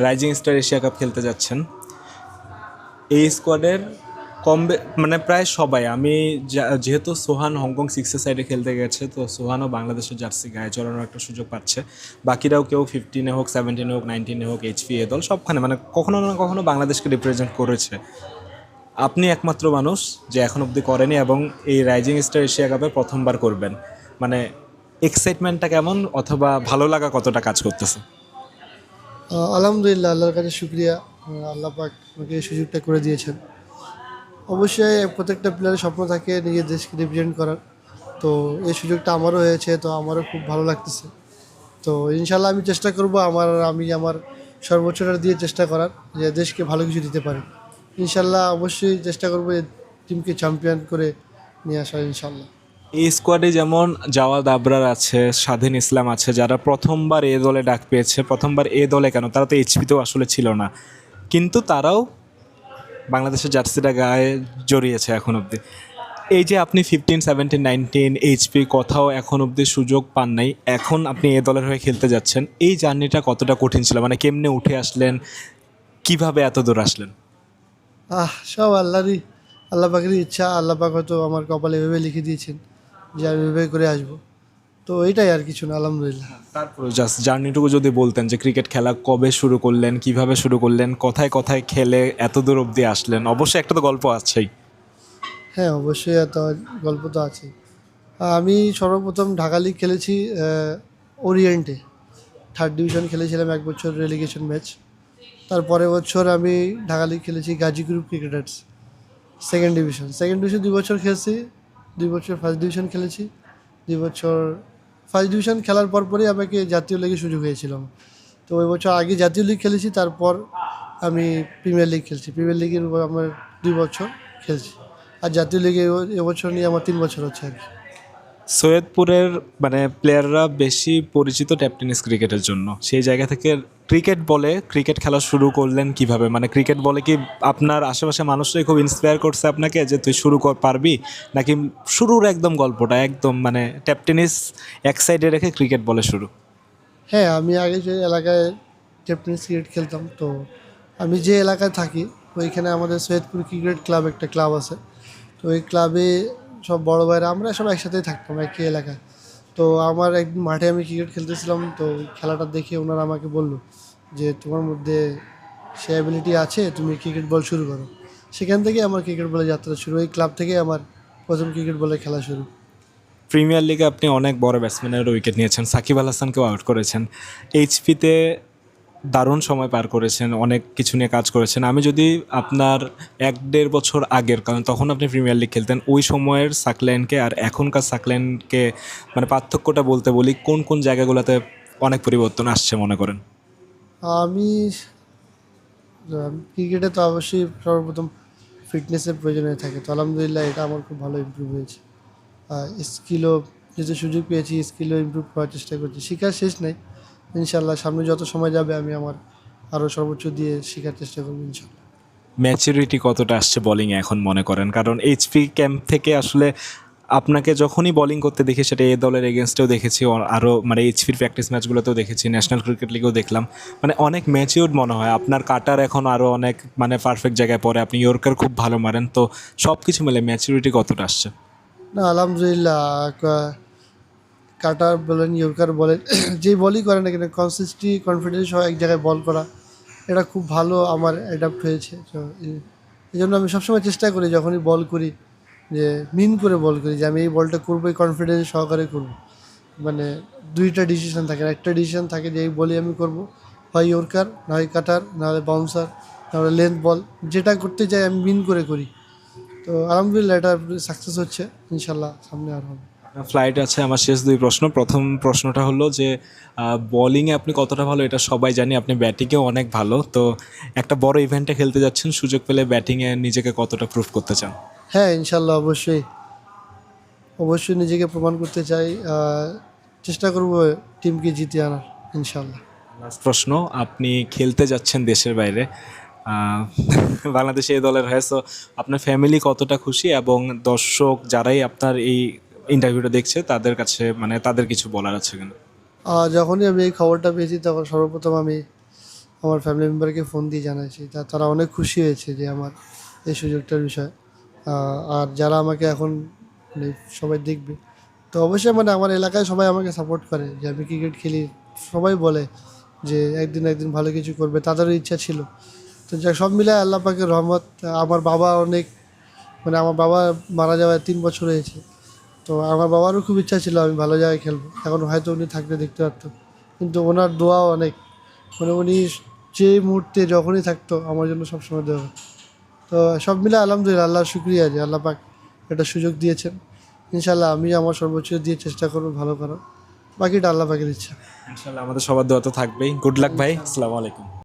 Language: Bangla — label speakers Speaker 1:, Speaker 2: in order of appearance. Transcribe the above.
Speaker 1: রাইজিং স্টার এশিয়া কাপ খেলতে যাচ্ছেন। এই স্কোয়াডের মানে প্রায় সবাই, আমি যেহেতু সোহান হংকং সিক্সের সাইডে খেলতে গেছে, তো সোহানও বাংলাদেশের জার্সি গায়ে চড়ানোর একটা সুযোগ পাচ্ছে। বাকিরাও কেউ 15-এ হোক, 17-এ হোক, 19-এ হোক, এইচপি এ দল সবখানে মানে কখনো না কখনো বাংলাদেশকে রিপ্রেজেন্ট করেছে। আপনি একমাত্র মানুষ যে এখন অবধি করেনি এবং এই রাইজিং স্টার এশিয়া কাপে প্রথমবার করবেন। মানে এক্সাইটমেন্টটা কেমন, অথবা ভালো লাগা কতটা কাজ করতেছে?
Speaker 2: আলহামদুলিল্লাহ, আল্লাহর কাছে শুক্রিয়া। আল্লাহ পাক আমাকে এই সুযোগটা করে দিয়েছেন। অবশ্যই প্রত্যেকটা প্লেয়ারের স্বপ্ন থাকে নিজের দেশকে রিপ্রেজেন্ট করার। তো এই সুযোগটা আমারও হয়েছে, তো আমারও খুব ভালো লাগতেছে। তো ইনশাল্লাহ আমি চেষ্টা করব আমি আমার সর্বোচ্চটা দিয়ে চেষ্টা করার, যে দেশকে ভালো কিছু দিতে পারে। ইনশাল্লাহ অবশ্যই চেষ্টা করবো এই টিমকে চ্যাম্পিয়ন করে নিয়ে আসার ইনশাল্লাহ।
Speaker 1: এই স্কোয়াডে যেমন জাওয়াদ আবরার আছে, স্বাধীন ইসলাম আছে, যারা প্রথমবার এ দলে ডাক পেয়েছে। প্রথমবার এ দলে কেন, তারা তো এইচপিতেও আসলে ছিল না, কিন্তু তারাও বাংলাদেশের জার্সিটা গায়ে জড়িয়েছে এখন অবধি। এই যে আপনি 15, 17, 19 এইচপি কোথাও এখন অবধি সুযোগ পান নাই, এখন আপনি এ দলের হয়ে খেলতে যাচ্ছেন, এই জার্নিটা কতটা কঠিন ছিল? মানে কেমনে উঠে আসলেন, কিভাবে এত দূর আসলেন?
Speaker 2: সব আল্লাহ পাকেরই ইচ্ছা। আল্লাহ পাক হয়তো আমার কপালে এভাবে লিখে দিয়েছেন যে আমি এভাবে করে আসবো। তো এইটাই আর কিছু না, আলহামদুলিল্লাহ।
Speaker 1: তারপর জাস্ট জার্নিটুকু যদি বলতেন যে ক্রিকেট খেলা কবে শুরু করলেন, কিভাবে শুরু করলেন, কোথায় কোথায় খেলে এত দূর অবধি আসলেন? অবশ্যই একটা তো গল্প আছেই।
Speaker 2: হ্যাঁ, অবশ্যই এত গল্প তো আছে। আমি সর্বপ্রথম ঢাকা লিগ খেলেছি ওরিয়েন্টে। 3rd ডিভিশন খেলেছিলাম 1 বছর রেলিগেশন ম্যাচ। তারপরের বছর আমি ঢাকা লিগ খেলেছি Gazi group cricketers 2nd division. 2 বছর খেলছি। 2 বছর 1st ডিভিশন খেলেছি। 2 বছর 1st ডিভিশন খেলার পরই আমাকে জাতীয় লিগে সুযোগ হয়েছিল। তো ওই বছর আগে জাতীয় লিগ খেলেছি, তারপর আমি প্রিমিয়ার লিগ খেলছি। প্রিমিয়ার লিগের উপর আমার 2 বছর খেলছি। আর জাতীয় লিগে এবছর নিয়ে আমার 3 বছর হচ্ছে আর কি।
Speaker 1: সৈয়দপুরের মানে প্লেয়াররা বেশি পরিচিত ট্যাপ টেনিস ক্রিকেটের জন্য, সেই জায়গা থেকে ক্রিকেট খেলা শুরু করলেন কিভাবে? মানে ক্রিকেট বলে কি আপনার আশেপাশে মানুষরাই খুব ইন্সপায়ার করছে আপনাকে যে তুই শুরু কর, পারবি? নাকি শুরুর একদম গল্পটা একদম মানে ট্যাপ টেনিস এক সাইডে রেখে ক্রিকেট বলে শুরু?
Speaker 2: হ্যাঁ, আমি আগে যে এলাকায় টেনিস ক্রিকেট খেলতাম, তো আমি যে এলাকায় থাকি ওইখানে আমাদের সৈয়দপুর ক্রিকেট ক্লাব একটা ক্লাব আছে। তো ওই ক্লাবে সব বড় ভাইরা আমরা সব একসাথেই থাকতাম একই এলাকায়। তো আমার একদিন মাঠে আমি ক্রিকেট খেলতেছিলাম, তো ওই খেলাটা দেখে ওনারা আমাকে বললো যে তোমার মধ্যে সে অ্যাবিলিটি আছে, তুমি ক্রিকেট বল শুরু করো। সেখান থেকে আমার ক্রিকেট বলে যাত্রা শুরু। ওই ক্লাব থেকে আমার প্রথম ক্রিকেট বলে খেলা শুরু।
Speaker 1: প্রিমিয়ার লিগে আপনি অনেক বড় ব্যাটসম্যানের উইকেট নিয়েছেন, সাকিব আল হাসানকেও আউট করেছেন। এইচপিতে দারুণ সময় পার করেছেন, অনেক কিছু নিয়ে কাজ করেছেন। আমি যদি আপনার 1-1.5 বছর আগের, কারণ তখন আপনি প্রিমিয়ার লিগ খেলতেন, ওই সময়ের সাকলাইনকে আর এখনকার সাকলাইনকে মানে পার্থক্যটা বলতে বলি, কোন কোন জায়গাগুলোতে অনেক পরিবর্তন আসছে মনে করেন?
Speaker 2: আমি ক্রিকেটে তো অবশ্যই সর্বপ্রথম ফিটনেসের প্রয়োজন হয়ে থাকে। তো আলহামদুলিল্লাহ এটা আমার খুব ভালো ইমপ্রুভ হয়েছে। স্কিলও যেহেতু সুযোগ পেয়েছি, স্কিলও ইমপ্রুভ করার চেষ্টা করছি। শেখার শেষ নেই। ইনশাল্লাহ সামনে যত সময় যাবে আমি আমার আরও সর্বোচ্চ দিয়ে শেখার চেষ্টা করবো ইনশাল্লাহ।
Speaker 1: ম্যাচুরিটি কতটা আসছে বোলিংয়ে এখন মনে করেন? কারণ এইচপি ক্যাম্প থেকে আসলে আপনাকে যখনই বোলিং করতে দেখি, সেটা এ দলের এগেনস্টেও দেখেছি, আরও মানে এইচপির প্র্যাকটিস ম্যাচগুলোতেও দেখেছি, ন্যাশনাল ক্রিকেট লিগেও দেখলাম, মানে অনেক ম্যাচিউরড মনে হয়। আপনার কাটার এখন আরও অনেক মানে পারফেক্ট জায়গায় পড়ে, আপনি ইয়র্কার খুব ভালো মারেন, তো সব কিছু মিলে ম্যাচুরিটি কতটা আসছে?
Speaker 2: না, আলহামদুলিল্লাহ। কাটার বলেন, ইয়র্কার বলেন, যেই বলই করে না কেন, কনফিডেন্স সহ এক জায়গায় বল করা, এটা খুব ভালো আমার অ্যাডাপ্ট হয়েছে। তো এই জন্য আমি সবসময় চেষ্টা করি যখনই বল করি যে মিন করে বল করি, যে আমি এই বলটা করবো, এই কনফিডেন্স সহকারে করবো। মানে দুইটা ডিসিশন থাকে, একটা ডিসিশন থাকে যে এই বলই আমি করবো, হয় ইয়র্কার, না হয় কাটার, নাহলে বাউন্সার, নাহলে লেন্থ বল, যেটা করতে চাই আমি মিন করে করি। তো আলহামদুলিল্লাহ এটা সাকসেস হচ্ছে, ইনশাল্লাহ সামনে আর হবে।
Speaker 1: ফ্লাইট আছে আমার শেষ 2 প্রশ্ন। প্রথম প্রশ্নটা হলো যে বোলিংয়ে আপনি কতটা ভালো এটা সবাই জানি, আপনি ব্যাটিংয়েও অনেক ভালো, তো একটা বড় ইভেন্টে খেলতে যাচ্ছেন, সুযোগ পেলে ব্যাটিংয়ে নিজেকে কতটা প্রুভ করতে চান?
Speaker 2: হ্যাঁ, ইনশাল্লাহ অবশ্যই অবশ্যই নিজেকে প্রমাণ করতে চাই। চেষ্টা করব টিমকে জিতিয়ে আনার ইনশাল্লাহ।
Speaker 1: লাস্ট প্রশ্ন, আপনি খেলতে যাচ্ছেন দেশের বাইরে, আহ, বাংলাদেশে এই দলের হয়ে, সো আপনার ফ্যামিলি কতটা খুশি, এবং দর্শক যারাই আপনার এই ইন্টারভিউটা দেখছে তাদের কাছে মানে তাদের কিছু বলার আছে কিনা?
Speaker 2: যখনই আমি এই খবরটা পেয়েছি তখন সর্বপ্রথম আমি আমার ফ্যামিলি মেম্বারকে ফোন দিয়ে জানাইছি, তারা অনেক খুশি হয়েছে যে আমার এই সুযোগটার বিষয়। আর যারা আমাকে এখন মানে সবাই দেখবে, তো অবশ্যই মানে আমার এলাকায় সবাই আমাকে সাপোর্ট করে যে আমি ক্রিকেট খেলি। সবাই বলে যে একদিন ভালো কিছু করবে, তাদেরও ইচ্ছা ছিল। তো যা সব মিলে আল্লাহ পাকের রহমত। আমার বাবা অনেক মানে আমার বাবা মারা যাওয়ায় 3 বছর হয়েছে, তো আমার বাবারও খুব ইচ্ছা ছিল আমি ভালো জায়গায় খেলবো, এখন হয়তো উনি থাকলে দেখতে পারতো, কিন্তু ওনার দোয়াও অনেক, মানে উনি যে মুহূর্তে যখনই থাকতো আমার জন্য সবসময় দোয়া করতো। তো সব মিলে আলহামদুলিল্লাহ, আল্লাহর শুক্রিয়া যে আল্লাহ পাক একটা সুযোগ দিয়েছেন। ইনশাল্লাহ আমি আমার সর্বোচ্চ দিয়ে চেষ্টা করবো ভালো করার, বাকিটা আল্লাহ পাকের ইচ্ছা।
Speaker 1: ইনশাল্লাহ আমাদের সবার দোয়া তো থাকবেই। গুড লাক ভাই, আসসালামু আলাইকুম।